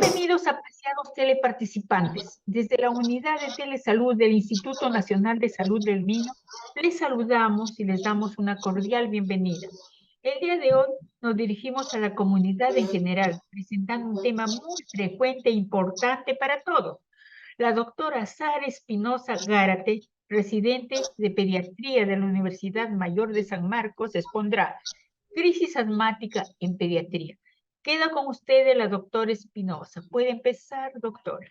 Bienvenidos, apreciados teleparticipantes. Desde la unidad de telesalud del Instituto Nacional de Salud del Niño, les saludamos y les damos una cordial bienvenida. El día de hoy nos dirigimos a la comunidad en general, presentando un tema muy frecuente e importante para todos. La doctora Sara Espinosa Gárate, residente de pediatría de la Universidad Mayor de San Marcos, expondrá crisis asmática en pediatría. Queda con ustedes la doctora Espinosa. Puede empezar, doctora.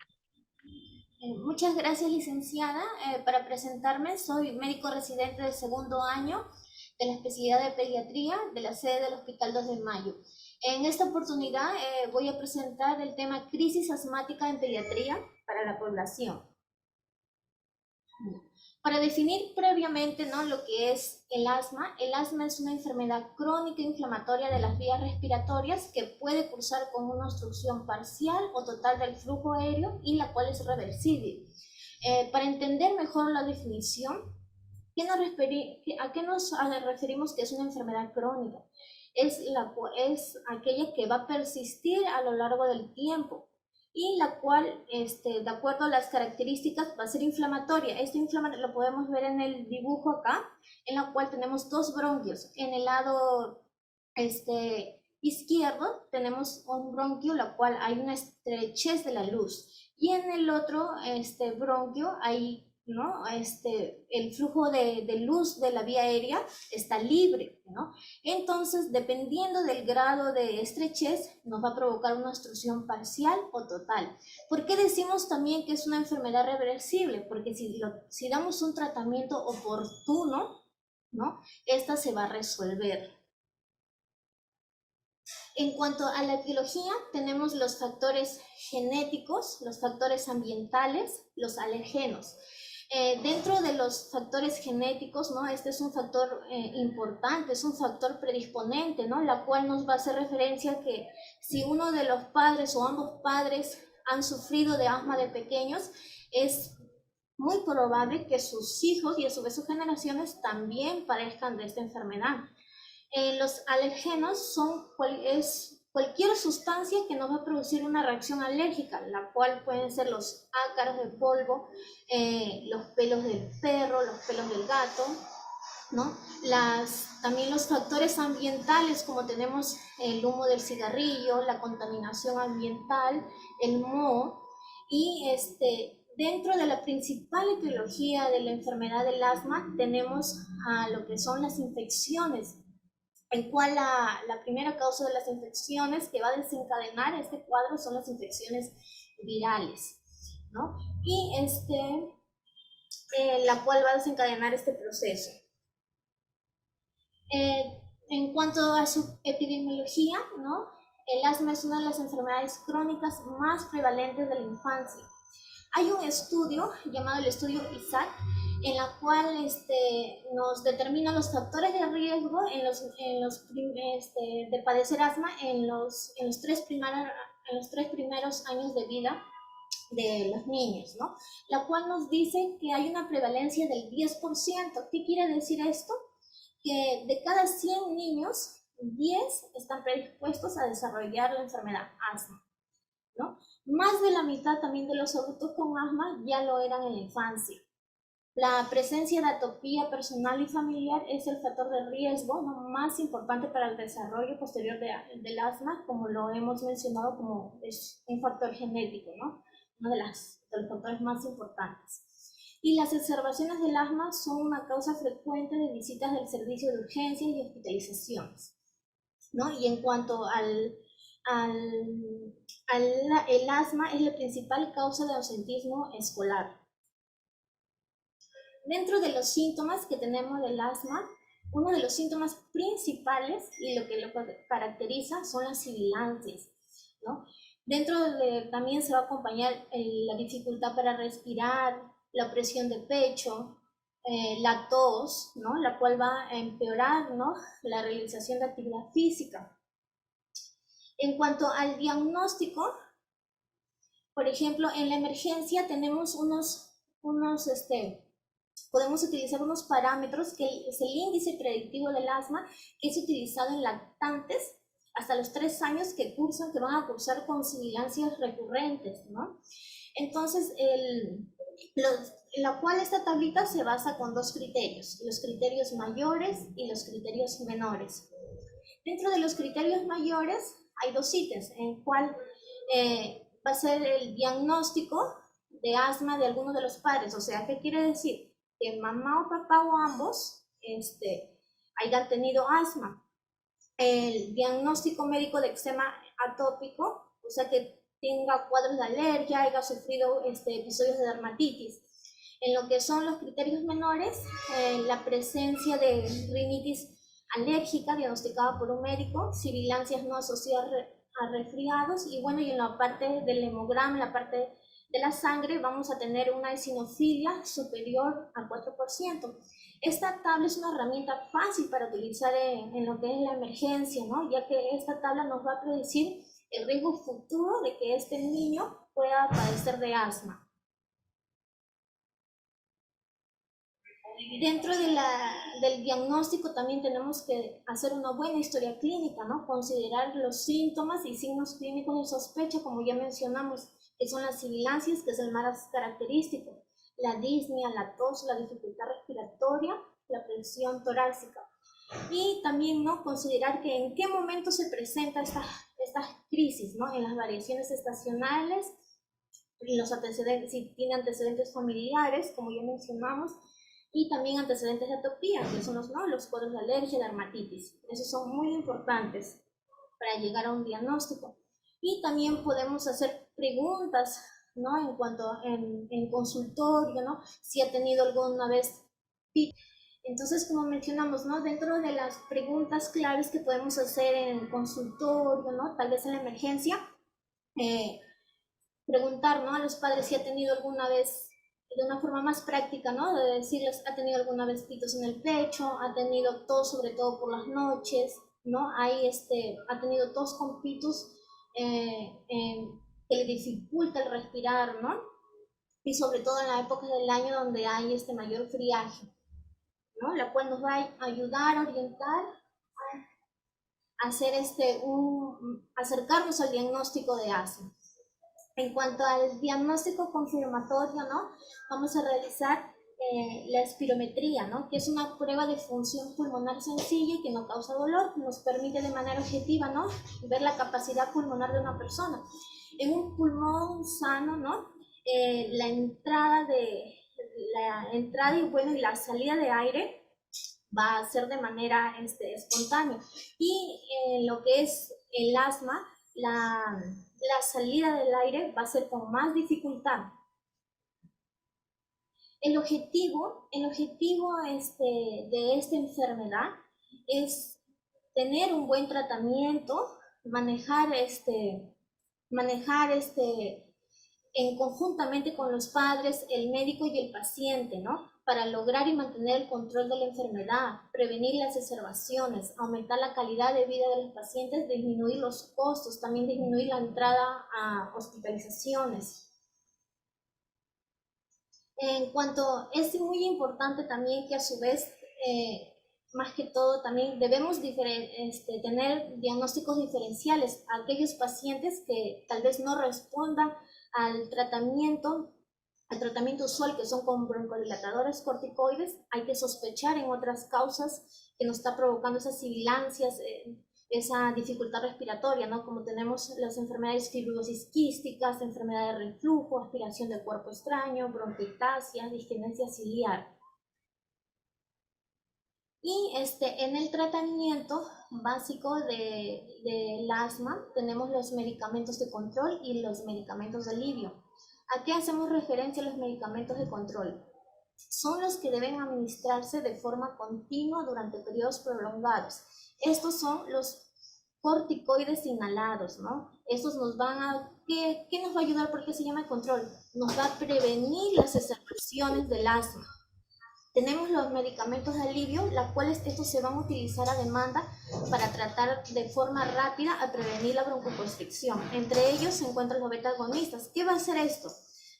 Muchas gracias, licenciada. Para presentarme, soy médico residente de segundo año de la especialidad de pediatría de la sede del Hospital 2 de Mayo. En esta oportunidad voy a presentar el tema crisis asmática en pediatría para la población. Para definir previamente, ¿no?, lo que es el asma es una enfermedad crónica inflamatoria de las vías respiratorias que puede cursar con una obstrucción parcial o total del flujo aéreo y la cual es reversible. Para entender mejor la definición, ¿a qué nos referimos que es una enfermedad crónica? Es aquella que va a persistir a lo largo del tiempo y la cual, de acuerdo a las características, va a ser inflamatoria. Este inflamatorio lo podemos ver en el dibujo acá, en la cual tenemos dos bronquios. En el lado izquierdo tenemos un bronquio, la cual hay una estrechez de la luz, y en el otro bronquio hay, ¿no?, el flujo de luz de la vía aérea está libre, ¿no? Entonces, dependiendo del grado de estrechez, nos va a provocar una obstrucción parcial o total. ¿Por qué decimos también que es una enfermedad reversible? Porque si damos un tratamiento oportuno, ¿no?, esta se va a resolver. En cuanto a la etiología, tenemos los factores genéticos, los factores ambientales, los alergenos. Dentro de los factores genéticos, ¿no?, este es un factor importante, es un factor predisponente, ¿no?, la cual nos va a hacer referencia a que si uno de los padres o ambos padres han sufrido de asma de pequeños, es muy probable que sus hijos y a su vez sus generaciones también padezcan de esta enfermedad. Los alergenos son cualquier sustancia que nos va a producir una reacción alérgica, la cual pueden ser los ácaros de polvo, los pelos del perro, los pelos del gato, ¿no? También los factores ambientales, como tenemos el humo del cigarrillo, la contaminación ambiental, el moho, y dentro de la principal etiología de la enfermedad del asma tenemos a lo que son las infecciones, en cual la primera causa de las infecciones que va a desencadenar este cuadro son las infecciones virales, ¿no? Y la cual va a desencadenar este proceso. En cuanto a su epidemiología, ¿no?, el asma es una de las enfermedades crónicas más prevalentes de la infancia. Hay un estudio llamado el estudio ISAC, en la cual nos determina los factores de riesgo de padecer asma en los tres primeros años de vida de los niños, ¿no?, la cual nos dice que hay una prevalencia del 10%. ¿Qué quiere decir esto? Que de cada 100 niños, 10 están predispuestos a desarrollar la enfermedad asma, ¿no? Más de la mitad también de los adultos con asma ya lo eran en la infancia. La presencia de atopía personal y familiar es el factor de riesgo, ¿no?, más importante para el desarrollo posterior del asma, como lo hemos mencionado, como es un factor genético, ¿no?, uno de los factores más importantes. Y las exacerbaciones del asma son una causa frecuente de visitas del servicio de urgencias y hospitalizaciones, ¿no? Y en cuanto el asma es la principal causa de ausentismo escolar. Dentro de los síntomas que tenemos del asma, uno de los síntomas principales y lo que lo caracteriza son las sibilancias, ¿no? También se va a acompañar la dificultad para respirar, la opresión de pecho, la tos, ¿no?, la cual va a empeorar, ¿no?, la realización de actividad física. En cuanto al diagnóstico, por ejemplo, en la emergencia tenemos podemos utilizar unos parámetros que es el índice predictivo del asma, que es utilizado en lactantes hasta los 3 años que van a cursar con sibilancias recurrentes, ¿no? Entonces, la cual esta tablita se basa con 2 criterios, los criterios mayores y los criterios menores. Dentro de los criterios mayores hay 2 ítems, en el cual va a ser el diagnóstico de asma de alguno de los padres. O sea, ¿qué quiere decir? Que mamá o papá o ambos hayan tenido asma. El diagnóstico médico de eczema atópico, o sea, que tenga cuadros de alergia, haya sufrido episodios de dermatitis. En lo que son los criterios menores, la presencia de rinitis alérgica diagnosticada por un médico, sibilancias no asociadas a resfriados, y bueno, y en la parte del hemograma, en la parte de la sangre, vamos a tener una eosinofilia superior al 4%. Esta tabla es una herramienta fácil para utilizar en lo que es la emergencia, ¿no? Ya que esta tabla nos va a predecir el riesgo futuro de que este niño pueda padecer de asma. Dentro del diagnóstico también tenemos que hacer una buena historia clínica, ¿no? Considerar los síntomas y signos clínicos de sospecha, como ya mencionamos, que son las sibilancias, que es el más característico, la disnea, la tos, la dificultad respiratoria, la presión torácica. Y también, ¿no?, considerar que en qué momento se presenta estas crisis, ¿no? En las variaciones estacionales, los antecedentes, si tiene antecedentes familiares, como ya mencionamos, y también antecedentes de atopía, que son los cuadros de alergia, dermatitis. Esos son muy importantes para llegar a un diagnóstico. Y también podemos hacer preguntas, ¿no?, en cuanto en consultorio, ¿no?, si ha tenido alguna vez pico. Entonces, como mencionamos, ¿no?, dentro de las preguntas claves que podemos hacer en el consultorio, ¿no?, tal vez en la emergencia, preguntar, ¿no?, a los padres si ha tenido alguna vez, de una forma más práctica, ¿no?, de decirles, ha tenido alguna vez pitos en el pecho, ha tenido tos, sobre todo por las noches, ¿no? Ha tenido tos con pitos que le dificulta el respirar, ¿no? Y sobre todo en la época del año donde hay mayor friaje, ¿no?, la cual nos va a ayudar a orientar a hacer acercarnos al diagnóstico de asma. En cuanto al diagnóstico confirmatorio, ¿no?, vamos a realizar la espirometría, ¿no?, que es una prueba de función pulmonar sencilla y que no causa dolor, nos permite de manera objetiva, ¿no?, ver la capacidad pulmonar de una persona. En un pulmón sano, ¿no?, la entrada y la salida de aire va a ser de manera espontánea. Y lo que es el asma, la salida del aire va a ser con más dificultad. El objetivo de esta enfermedad es tener un buen tratamiento, manejar conjuntamente con los padres, el médico y el paciente, ¿no?, para lograr y mantener el control de la enfermedad, prevenir las exacerbaciones, aumentar la calidad de vida de los pacientes, disminuir los costos, también disminuir la entrada a hospitalizaciones. En cuanto, es muy importante también que a su vez, más que todo, también debemos tener diagnósticos diferenciales a aquellos pacientes que tal vez no respondan al tratamiento usual, que son con broncodilatadores corticoides. Hay que sospechar en otras causas que nos está provocando esas sibilancias, esa dificultad respiratoria, ¿no?, como tenemos las enfermedades fibrosis quísticas, enfermedad de reflujo, aspiración de cuerpo extraño, bronquiectasia, disgenesia ciliar. Y en el tratamiento básico del asma tenemos los medicamentos de control y los medicamentos de alivio. ¿A qué hacemos referencia los medicamentos de control? Son los que deben administrarse de forma continua durante periodos prolongados. Estos son los corticoides inhalados, ¿no? Estos nos van a... ¿Qué nos va a ayudar? ¿Por qué se llama control? Nos va a prevenir las exacerbaciones del asma. Tenemos los medicamentos de alivio, los cuales estos se van a utilizar a demanda para tratar de forma rápida a prevenir la broncoconstricción. Entre ellos se encuentran los beta-agonistas. ¿Qué va a hacer esto?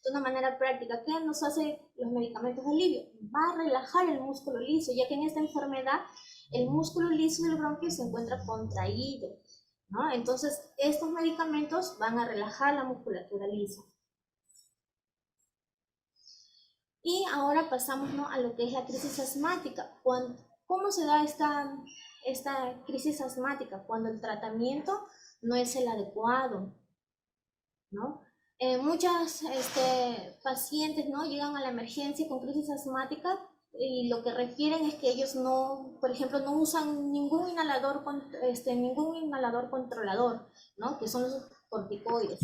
De una manera práctica, ¿qué nos hace los medicamentos de alivio? Va a relajar el músculo liso, ya que en esta enfermedad el músculo liso del bronquio se encuentra contraído. ¿no? Entonces, estos medicamentos van a relajar la musculatura lisa. Y ahora pasamos, ¿no?, a lo que es la crisis asmática. ¿Cómo se da esta crisis asmática? Cuando el tratamiento no es el adecuado, ¿no? Muchas pacientes, ¿no?, llegan a la emergencia con crisis asmática y lo que refieren es que ellos no, por ejemplo, no usan ningún inhalador controlador, ¿no?, que son los corticoides,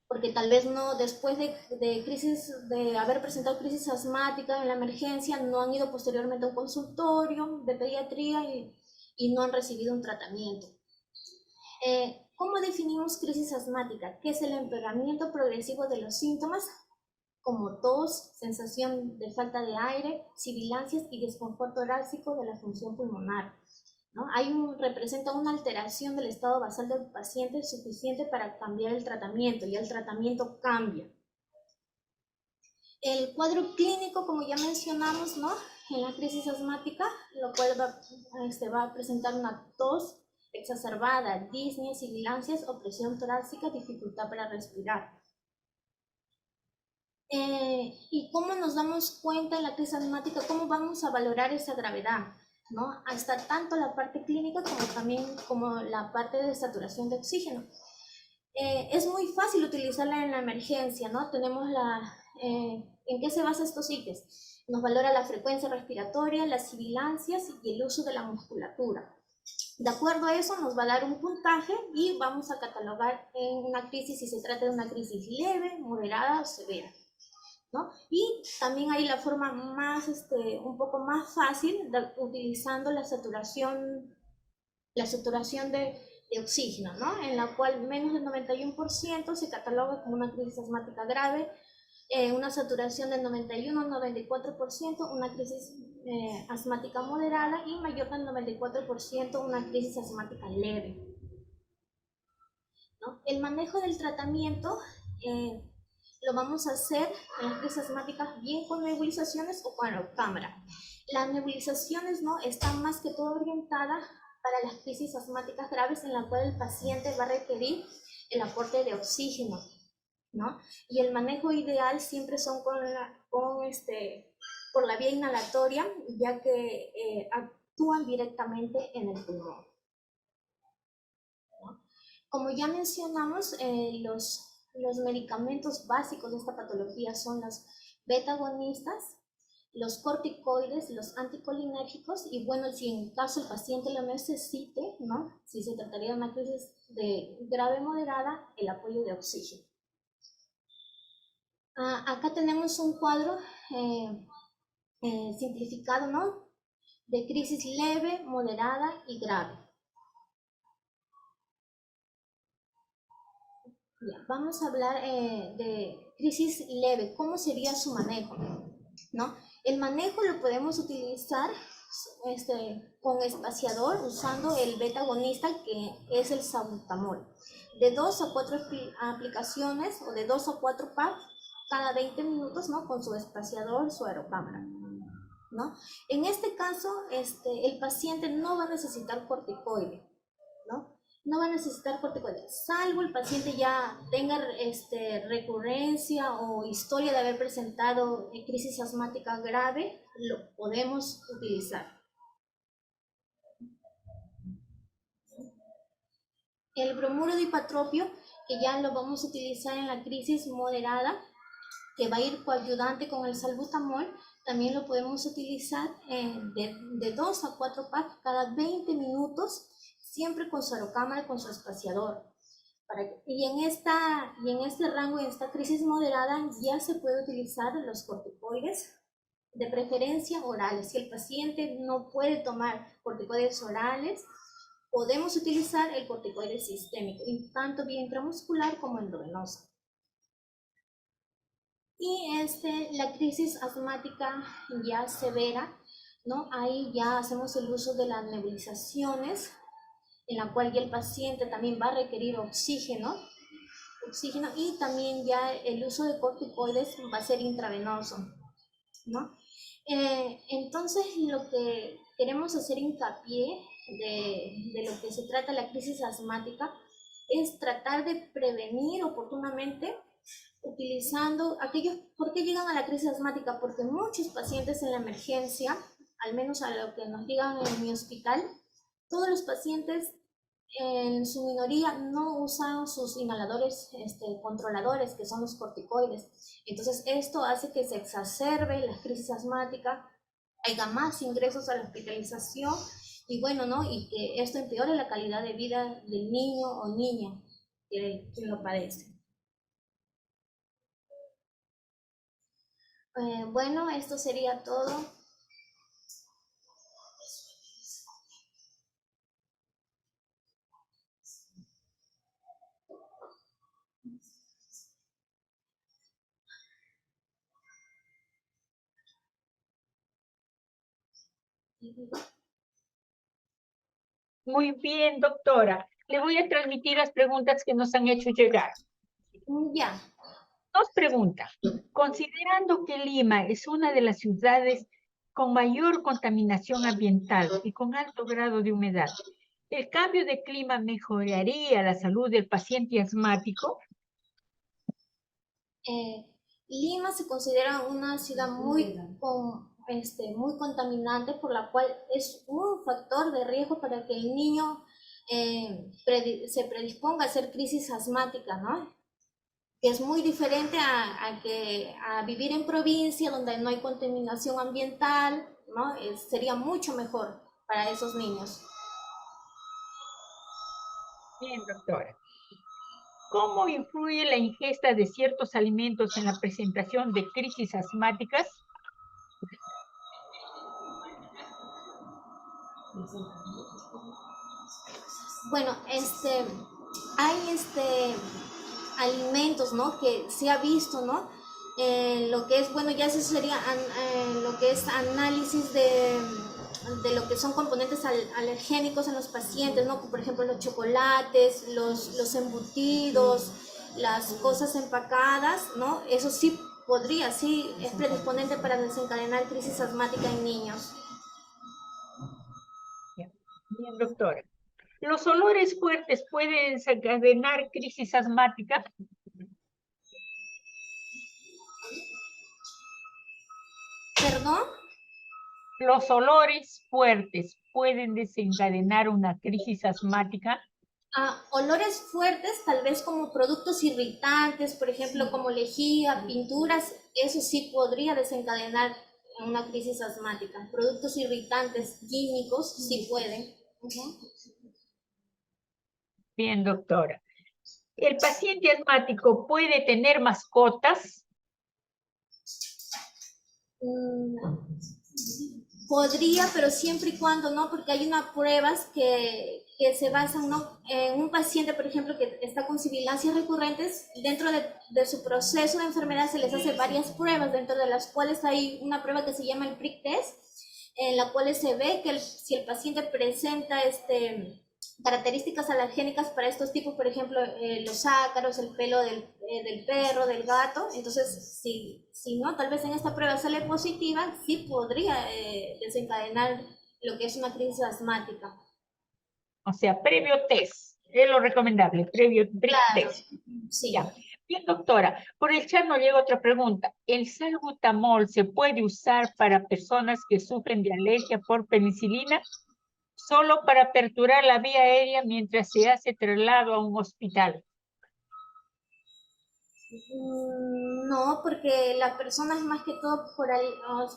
porque tal vez no, después de haber presentado crisis asmática en la emergencia, no han ido posteriormente a un consultorio de pediatría y no han recibido un tratamiento. ¿Cómo definimos crisis asmática? Que es el empeoramiento progresivo de los síntomas como tos, sensación de falta de aire, sibilancias y desconfort torácico de la función pulmonar, ¿no? Representa una alteración del estado basal del paciente suficiente para cambiar el tratamiento, y el tratamiento cambia. El cuadro clínico, como ya mencionamos, ¿no?, en la crisis asmática, lo cual va a presentar una tos exacerbada, disnea, sibilancias, opresión torácica, dificultad para respirar. ¿Y cómo nos damos cuenta en la crisis asmática? ¿Cómo vamos a valorar esa gravedad, ¿no? Hasta tanto la parte clínica como también como la parte de saturación de oxígeno. Es muy fácil utilizarla en la emergencia, ¿no? Tenemos ¿en qué se basa estos ítems? Nos valora la frecuencia respiratoria, las sibilancias y el uso de la musculatura. De acuerdo a eso nos va a dar un puntaje y vamos a catalogar en una crisis si se trata de una crisis leve, moderada o severa, ¿no? Y también hay la forma más, un poco más fácil, utilizando la saturación de oxígeno, ¿no?, en la cual menos del 91% se cataloga como una crisis asmática grave, una saturación del 91-94%, una crisis asmática moderada, y mayor del 94%, una crisis asmática leve, ¿no? El manejo del tratamiento lo vamos a hacer en las crisis asmáticas bien con nebulizaciones o con cámara. Las nebulizaciones, ¿no?, están más que todo orientadas para las crisis asmáticas graves, en la cual el paciente va a requerir el aporte de oxígeno, ¿no? Y el manejo ideal siempre son por la vía inhalatoria, ya que actúan directamente en el pulmón, ¿no? Como ya mencionamos, los medicamentos básicos de esta patología son los beta-agonistas, los corticoides, los anticolinérgicos, y bueno, si en caso el paciente lo necesite, ¿no?, si se trataría de una crisis de grave moderada, el apoyo de oxígeno. Acá tenemos un cuadro simplificado, ¿no?, de crisis leve, moderada y grave. Ya, vamos a hablar de crisis leve. ¿Cómo sería su manejo, ¿no? El manejo lo podemos utilizar con espaciador, usando el beta-agonista, que es el salbutamol, de 2 a 4 aplicaciones o de 2 a 4 packs cada 20 minutos, ¿no?, con su espaciador, su aerocámara, ¿no? En este caso, el paciente no va a necesitar corticoide, ¿no? No va a necesitar corticoides, salvo el paciente ya tenga recurrencia o historia de haber presentado crisis asmática grave, lo podemos utilizar. El bromuro de hipatropio, que ya lo vamos a utilizar en la crisis moderada, que va a ir coayudante con el salbutamol, también lo podemos utilizar de 2 a 4 packs cada 20 minutos, siempre con su aerocámara, con su espaciador. Y en este rango, en esta crisis moderada, ya se puede utilizar los corticoides, de preferencia orales. Si el paciente no puede tomar corticoides orales, podemos utilizar el corticoide sistémico, tanto vía intramuscular como endovenosa. Y la crisis asmática ya severa, ¿no?, ahí ya hacemos el uso de las nebulizaciones, en la cual ya el paciente también va a requerir oxígeno, y también ya el uso de corticoides va a ser intravenoso, ¿no? Entonces, lo que queremos hacer hincapié de lo que se trata la crisis asmática es tratar de prevenir oportunamente utilizando aquellos. ¿Por qué llegan a la crisis asmática? Porque muchos pacientes en la emergencia, al menos a lo que nos digan en mi hospital, todos los pacientes en su minoría no usan sus inhaladores controladores, que son los corticoides. Entonces esto hace que se exacerbe la crisis asmática, haya más ingresos a la hospitalización y bueno, ¿no? Y que esto empeore la calidad de vida del niño o niña que lo padece. Bueno, esto sería todo. Muy bien, doctora. Le voy a transmitir las preguntas que nos han hecho llegar. Ya. Nos pregunta, considerando que Lima es una de las ciudades con mayor contaminación ambiental y con alto grado de humedad, ¿el cambio de clima mejoraría la salud del paciente asmático? Lima se considera una ciudad muy contaminante, por la cual es un factor de riesgo para que el niño se predisponga a hacer crisis asmática, ¿no? Que es muy diferente a vivir en provincia donde no hay contaminación ambiental, ¿no? Sería mucho mejor para esos niños. Bien, doctora. ¿Cómo influye la ingesta de ciertos alimentos en la presentación de crisis asmáticas? Bueno, hay alimentos, ¿no? Que se ha visto, ¿no? Lo que es, bueno, ya eso sería lo que es análisis de lo que son componentes alergénicos en los pacientes, ¿no? Por ejemplo, los chocolates, los embutidos, las cosas empacadas, ¿no? Eso sí podría, sí, es predisponente para desencadenar crisis asmática en niños. Bien, doctora. ¿Los olores fuertes pueden desencadenar crisis asmática? ¿Perdón? ¿Los olores fuertes pueden desencadenar una crisis asmática? Olores fuertes, tal vez como productos irritantes, por ejemplo, como lejía, pinturas, eso sí podría desencadenar una crisis asmática. Productos irritantes químicos sí pueden. Bien, doctora. ¿El paciente asmático puede tener mascotas? Podría, pero siempre y cuando no, porque hay unas pruebas que se basan, ¿no? En un paciente, por ejemplo, que está con sibilancias recurrentes, dentro de su proceso de enfermedad se les hace varias pruebas, dentro de las cuales hay una prueba que se llama el prick test, en la cual se ve que si el paciente presenta características alergénicas para estos tipos, por ejemplo, los ácaros, el pelo del perro, del gato. Entonces, si no, tal vez en esta prueba sale positiva, sí podría desencadenar lo que es una crisis asmática. O sea, previo test. Es lo recomendable, previo test. Sí. Ya. Bien, doctora, por el chat nos llega otra pregunta. ¿El salbutamol se puede usar para personas que sufren de alergia por penicilina? Solo para aperturar la vía aérea mientras se hace traslado a un hospital. No, porque la persona es más que todo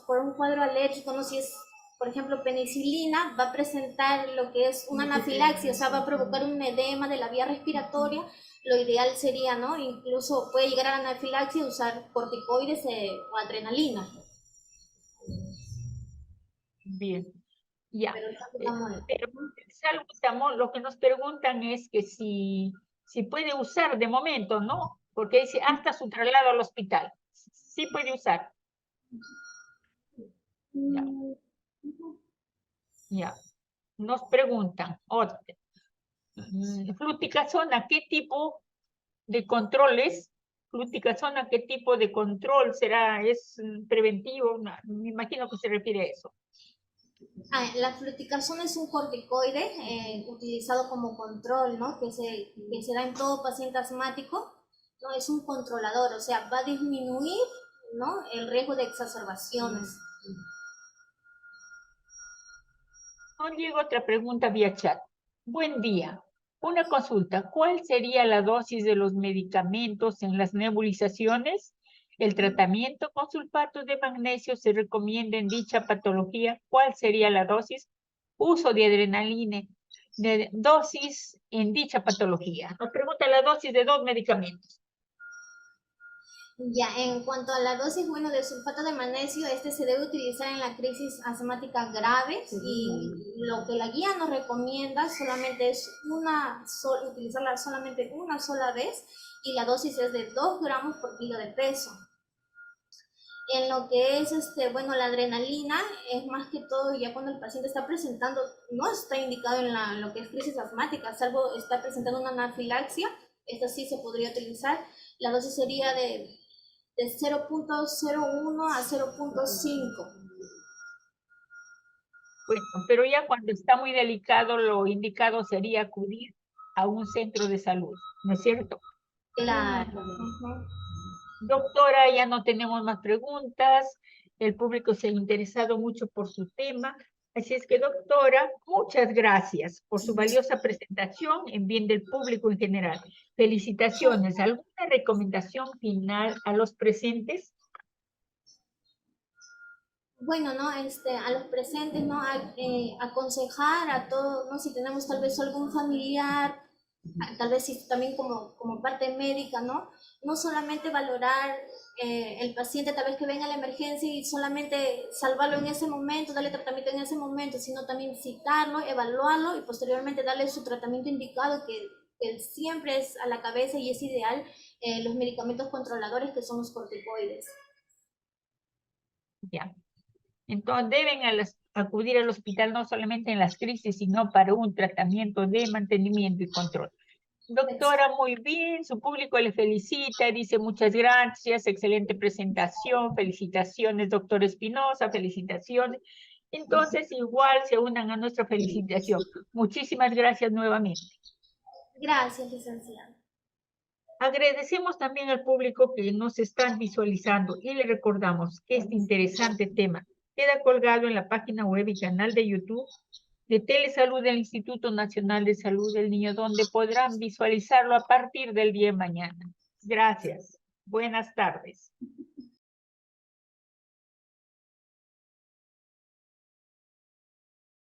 por un cuadro alérgico, no, si es, por ejemplo, penicilina, va a presentar lo que es una anafilaxia, o sea, va a provocar un edema de la vía respiratoria. Lo ideal sería, ¿no? Incluso puede llegar a la anafilaxia usar corticoides o adrenalina. Bien, ya. Pero el salbutamol, lo que nos preguntan es que si puede usar de momento, ¿no? Porque dice hasta su traslado al hospital. Sí puede usar. Ya. Ya. Nos preguntan, fluticasona, ¿qué tipo de control es? Fluticasona, ¿qué tipo de control será? ¿Es preventivo? No, me imagino que se refiere a eso. La fluticasona es un corticoide utilizado como control, ¿no? Que se da en todo paciente asmático, ¿no? Es un controlador, o sea, va a disminuir, ¿no?, el riesgo de exacerbaciones. Nos llega otra pregunta vía chat. Buen día. Una consulta. ¿Cuál sería la dosis de los medicamentos en las nebulizaciones? ¿El tratamiento con sulfato de magnesio se recomienda en dicha patología? ¿Cuál sería la dosis? Uso de adrenalina. De dosis en dicha patología. Nos pregunta la dosis de 2 medicamentos. Ya, en cuanto a la dosis, bueno, de sulfato de magnesio, este se debe utilizar en la crisis asmática grave y lo que la guía nos recomienda solamente es utilizarla solamente una sola vez y la dosis es de 2 gramos por kilo de peso. En lo que es, bueno, la adrenalina es más que todo ya cuando el paciente está presentando, no está indicado en lo que es crisis asmática, salvo está presentando una anafilaxia, esta sí se podría utilizar. La dosis sería de 0.01 a 0.5. Bueno, pero ya cuando está muy delicado, lo indicado sería acudir a un centro de salud, ¿no es cierto? Claro. Doctora, ya no tenemos más preguntas. El público se ha interesado mucho por su tema. Así es que, doctora, muchas gracias por su valiosa presentación en bien del público en general. Felicitaciones. ¿Alguna recomendación final a los presentes? Bueno, ¿no? A los presentes, ¿no? Aconsejar a todos, ¿no? Si tenemos tal vez algún familiar, tal vez si también como parte médica, ¿no? No solamente valorar el paciente tal vez que venga a la emergencia y solamente salvarlo en ese momento, darle tratamiento en ese momento, sino también citarlo, evaluarlo y posteriormente darle su tratamiento indicado, que siempre es a la cabeza y es ideal, los medicamentos controladores que son los corticoides. Ya. Entonces, deben acudir al hospital no solamente en las crisis, sino para un tratamiento de mantenimiento y control. Doctora, muy bien, su público le felicita, dice muchas gracias, excelente presentación, felicitaciones, doctor Espinosa, felicitaciones. Entonces, igual se unan a nuestra felicitación. Muchísimas gracias nuevamente. Gracias, licenciada. Agradecemos también al público que nos están visualizando y le recordamos que este interesante tema queda colgado en la página web y canal de YouTube de Telesalud del Instituto Nacional de Salud del Niño, donde podrán visualizarlo a partir del día de mañana. Gracias. Buenas tardes.